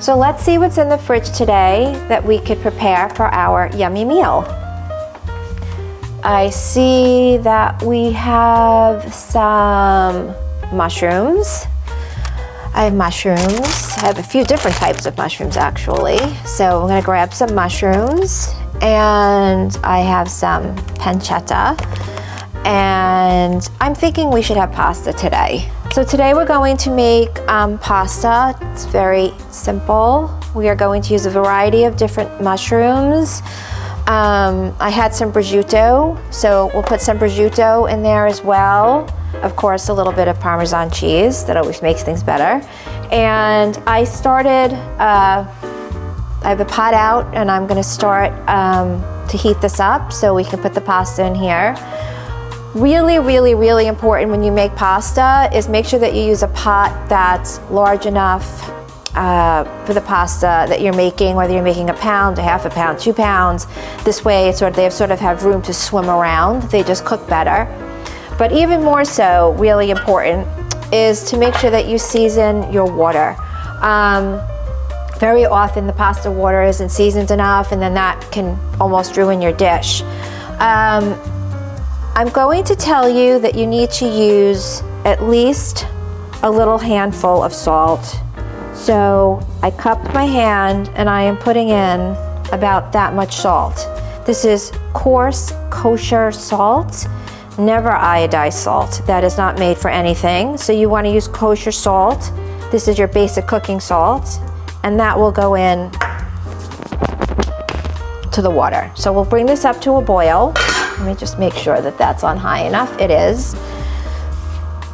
So let's see what's in the fridge today that we could prepare for our yummy meal. I see that we have some mushrooms. I have mushrooms. I have a few different types of mushrooms actually. So I'm gonna grab some mushrooms, and I have some pancetta. And I'm thinking we should have pasta today. So today we're going to make pasta. It's very simple. We are going to use a variety of different mushrooms. I had some prosciutto, so we'll put some prosciutto in there as well. Of course, a little bit of Parmesan cheese, that always makes things better. And I started, I have a pot out, and I'm gonna start to heat this up so we can put the pasta in here. Really, really, really important when you make pasta is make sure that you use a pot that's large enough for the pasta that you're making, whether you're making a pound, a half a pound, 2 pounds. This way they sort of have room to swim around. They just cook better. But even more so, really important, is to make sure that you season your water. Very often the pasta water isn't seasoned enough, and then that can almost ruin your dish. I'm going to tell you that you need to use at least a little handful of salt. So I cupped my hand and I am putting in about that much salt. This is coarse kosher salt, never iodized salt. That is not made for anything. So you want to use kosher salt. This is your basic cooking salt, and that will go in to the water. So we'll bring this up to a boil. Let me just make sure that that's on high enough. It is.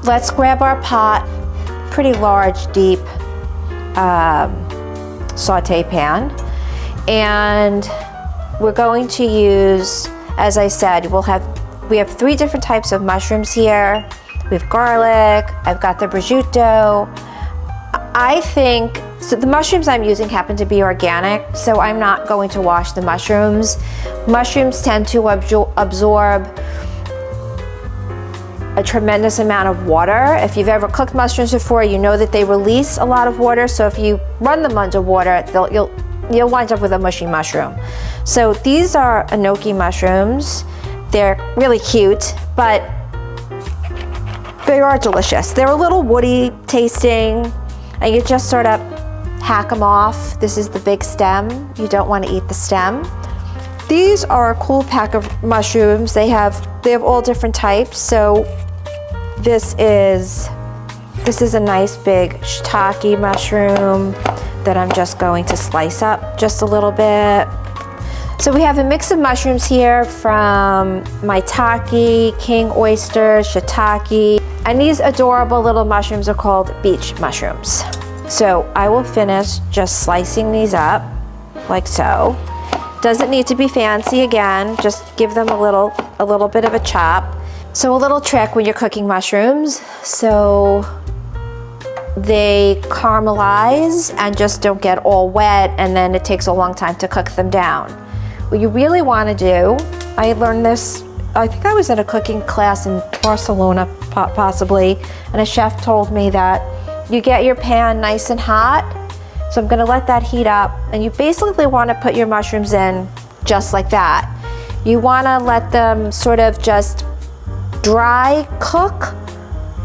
Let's grab our pot, pretty large, deep saute pan, and we're going to use, as I said, we have 3 different types of mushrooms here. We have garlic, I've got the prosciutto. I think, so the mushrooms I'm using happen to be organic, so I'm not going to wash the mushrooms. Mushrooms tend to absorb a tremendous amount of water. If you've ever cooked mushrooms before, you know that they release a lot of water, so if you run them under water, you'll wind up with a mushy mushroom. So these are enoki mushrooms. They're really cute, but they are delicious. They're a little woody tasting, and you just sort of hack them off. This is the big stem. You don't want to eat the stem. These are a cool pack of mushrooms. They have all different types. So this is a nice big shiitake mushroom that I'm just going to slice up just a little bit. So we have a mix of mushrooms here from maitake, king oysters, shiitake, and these adorable little mushrooms are called beach mushrooms. So I will finish just slicing these up like so. Doesn't need to be fancy, again, just give them a little bit of a chop. So a little trick when you're cooking mushrooms, so they caramelize and just don't get all wet, and then it takes a long time to cook them down. What you really want to do, I learned this, I think I was in a cooking class in Barcelona possibly, and a chef told me that you get your pan nice and hot. So I'm gonna let that heat up, and you basically wanna put your mushrooms in just like that. You wanna let them sort of just dry cook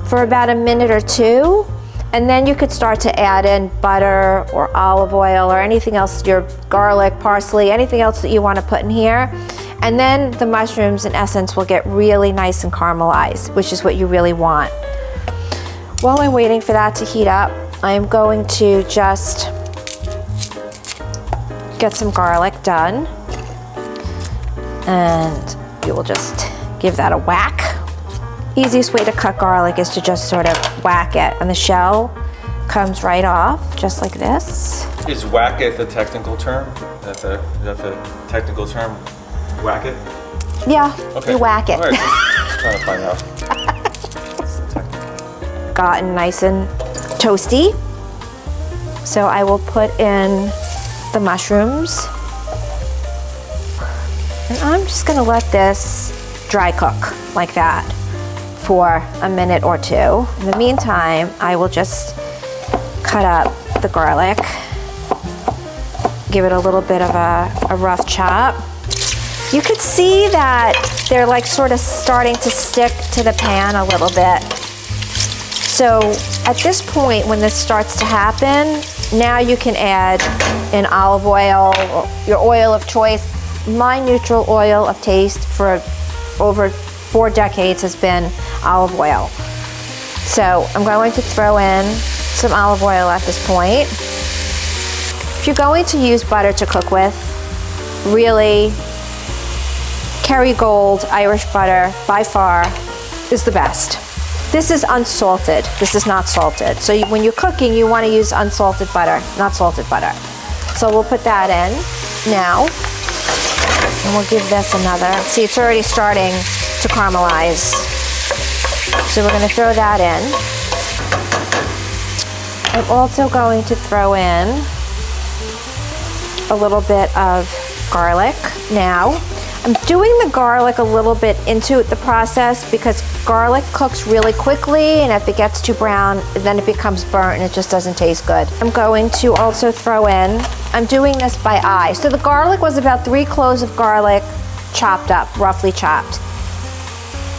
for about a minute or 2, and then you could start to add in butter or olive oil or anything else, your garlic, parsley, anything else that you wanna put in here. And then the mushrooms, in essence, will get really nice and caramelized, which is what you really want. While I'm waiting for that to heat up, I'm going to just get some garlic done. And you will just give that a whack. Easiest way to cut garlic is to just sort of whack it, and the shell comes right off, just like this. Is whack it the technical term? Is that the technical term? Whack it? Yeah, okay. You whack it. All right, just trying to find out. Gotten nice and toasty. So I will put in the mushrooms. And I'm just gonna let this dry cook like that for a minute or 2. In the meantime, I will just cut up the garlic. give it a little bit of a rough chop. You could see that they're like sort of starting to stick to the pan a little bit. So at this point, when this starts to happen, now you can add an olive oil, your oil of choice. My neutral oil of taste for over 4 decades has been olive oil. So I'm going to throw in some olive oil at this point. If you're going to use butter to cook with, really, Kerrygold Irish butter by far is the best. This is unsalted. This is not salted. So when you're cooking, you want to use unsalted butter, not salted butter. So we'll put that in now. And we'll give this another. See, it's already starting to caramelize. So we're going to throw that in. I'm also going to throw in a little bit of garlic now. I'm doing the garlic a little bit into the process because garlic cooks really quickly, and if it gets too brown, then it becomes burnt and it just doesn't taste good. I'm going to also throw in, I'm doing this by eye. So the garlic was about 3 cloves of garlic chopped up, roughly chopped.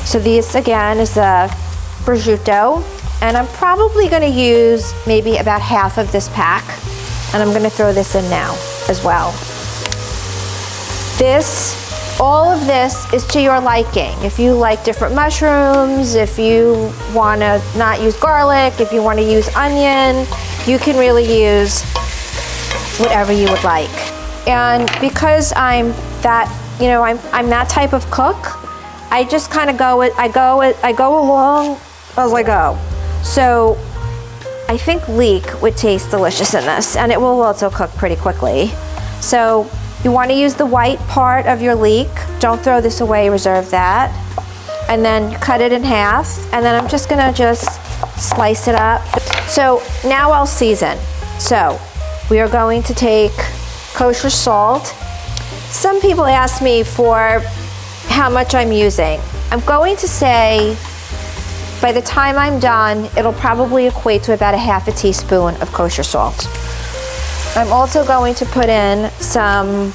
So this again is the prosciutto, and I'm probably going to use maybe about half of this pack, and I'm going to throw this in now as well. All of this is to your liking. If you like different mushrooms, if you want to not use garlic, if you want to use onion, you can really use whatever you would like. And because I'm that, I'm that type of cook, I just kind of I go along as I go. So I think leek would taste delicious in this, and it will also cook pretty quickly. So you want to use the white part of your leek. Don't throw this away, reserve that. And then cut it in half. And then I'm just gonna slice it up. So now I'll season. So we are going to take kosher salt. Some people ask me for how much I'm using. I'm going to say, by the time I'm done, it'll probably equate to about 1/2 teaspoon of kosher salt. I'm also going to put in some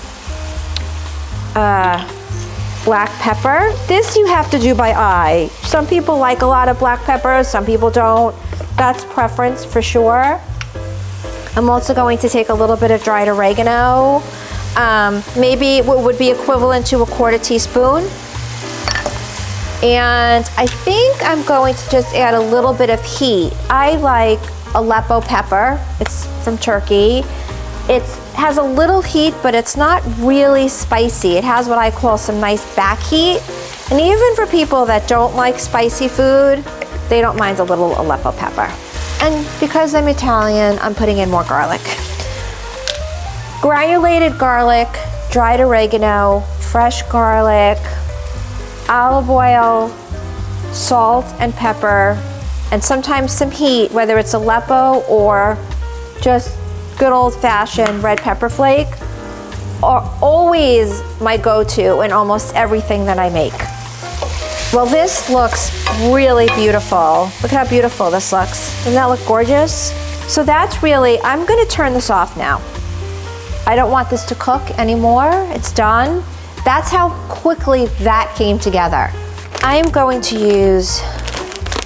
black pepper. This you have to do by eye. Some people like a lot of black pepper, some people don't. That's preference for sure. I'm also going to take a little bit of dried oregano. Maybe what would be equivalent to 1/4 teaspoon. And I think I'm going to just add a little bit of heat. I like Aleppo pepper. It's from Turkey. It has a little heat, but it's not really spicy. It has what I call some nice back heat. And even for people that don't like spicy food, they don't mind a little Aleppo pepper. And because I'm Italian, I'm putting in more garlic. Granulated garlic, dried oregano, fresh garlic, olive oil, salt and pepper, and sometimes some heat, whether it's Aleppo or just good old-fashioned red pepper flake, are always my go-to in almost everything that I make. Well, this looks really beautiful. Look at how beautiful this looks. Doesn't that look gorgeous? So that's really, I'm gonna turn this off now. I don't want this to cook anymore. It's done. That's how quickly that came together. I am going to use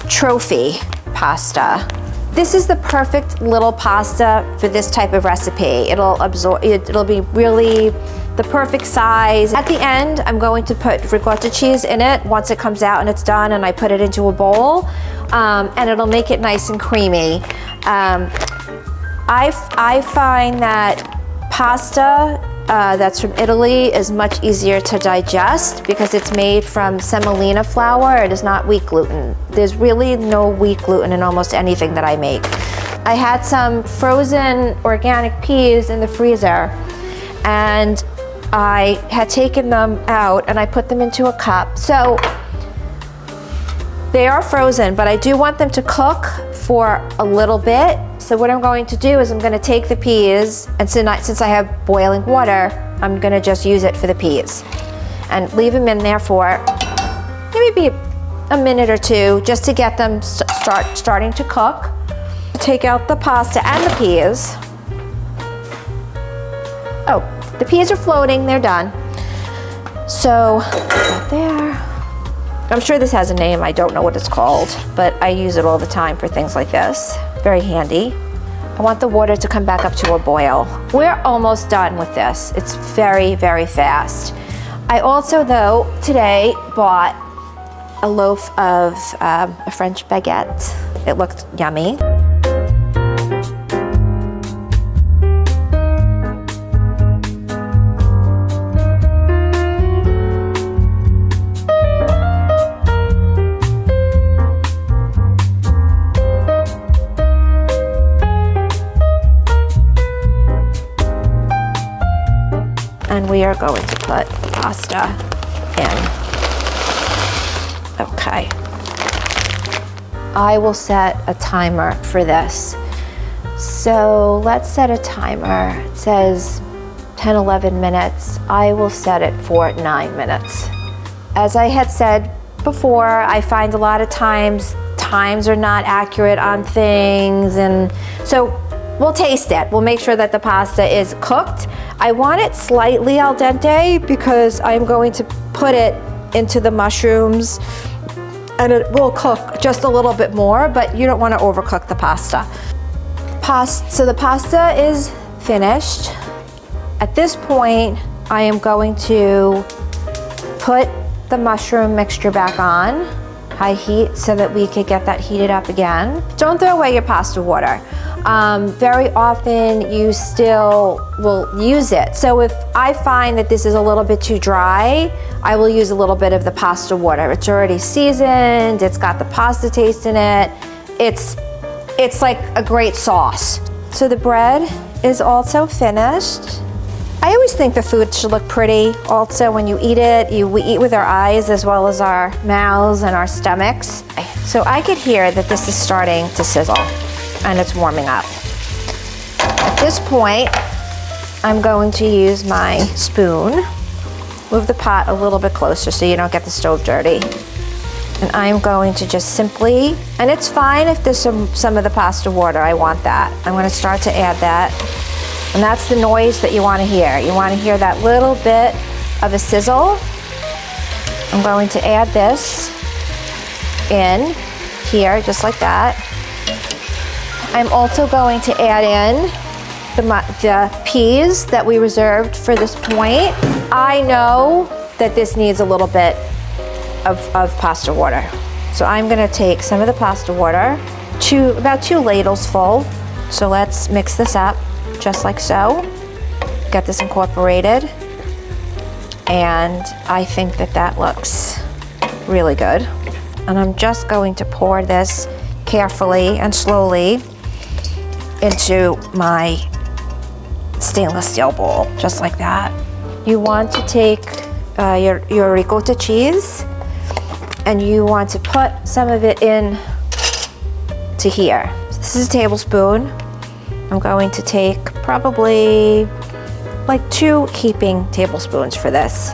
trophy pasta. This is the perfect little pasta for this type of recipe. It'll be really the perfect size. At the end, I'm going to put ricotta cheese in it once it comes out and it's done, and I put it into a bowl, and it'll make it nice and creamy. I find that pasta that's from Italy is much easier to digest because it's made from semolina flour. It is not wheat gluten. There's really no wheat gluten in almost anything that I make. I had some frozen organic peas in the freezer, and I had taken them out and I put them into a cup. So they are frozen, but I do want them to cook for a little bit. So what I'm going to do is I'm going to take the peas, and since I have boiling water, I'm going to just use it for the peas and leave them in there for maybe a minute or two just to get them starting to cook. Take out the pasta and the peas. Oh, the peas are floating, they're done. So, right there. I'm sure this has a name, I don't know what it's called, but I use it all the time for things like this. Very handy. I want the water to come back up to a boil. We're almost done with this. It's very, very fast. I also, though, today bought a loaf of a French baguette. It looked yummy. And we are going to put pasta in. Okay. I will set a timer for this. So let's set a timer. It says 10, 11 minutes. I will set it for 9 minutes. As I had said before, I find a lot of times are not accurate on things, and so we'll taste it. We'll make sure that the pasta is cooked. I want it slightly al dente because I'm going to put it into the mushrooms and it will cook just a little bit more, but you don't want to overcook the pasta. So the pasta is finished. At this point, I am going to put the mushroom mixture back on high heat so that we could get that heated up again. Don't throw away your pasta water. Very often you still will use it. So if I find that this is a little bit too dry, I will use a little bit of the pasta water. It's already seasoned, it's got the pasta taste in it. It's like a great sauce. So the bread is also finished. I always think the food should look pretty. Also, when you eat it, we eat with our eyes as well as our mouths and our stomachs. So I could hear that this is starting to sizzle and it's warming up. At this point, I'm going to use my spoon. Move the pot a little bit closer so you don't get the stove dirty. And I'm going to just simply, and it's fine if there's some of the pasta water, I want that. I'm gonna start to add that. And that's the noise that you want to hear. You want to hear that little bit of a sizzle. I'm going to add this in here, just like that. I'm also going to add in the peas that we reserved for this point. I know that this needs a little bit of pasta water. So I'm going to take some of the pasta water, about 2 ladles full. So let's mix this up. Just like so. Get this incorporated. And I think that that looks really good. And I'm just going to pour this carefully and slowly into my stainless steel bowl, just like that. You want to take your ricotta cheese and you want to put some of it in to here. This is a tablespoon. I'm going to take probably like 2 heaping tablespoons for this.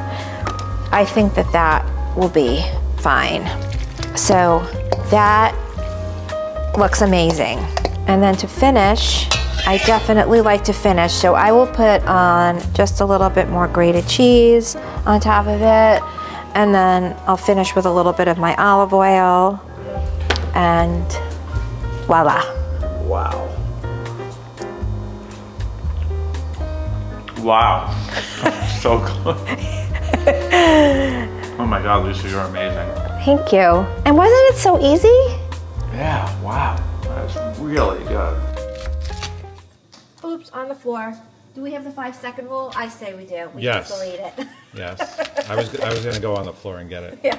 I think that that will be fine. So that looks amazing. And then to finish, I definitely like to finish. So I will put on just a little bit more grated cheese on top of it. And then I'll finish with a little bit of my olive oil. And voila. Wow. Wow. So good. Oh my God, Lisa, you're amazing. Thank you. And wasn't it so easy? Yeah, wow. That's really good. Oops, on the floor. Do we have the 5-second rule? I say we do. We Yes. can still eat it. Yes, I was gonna go on the floor and get it. Yeah.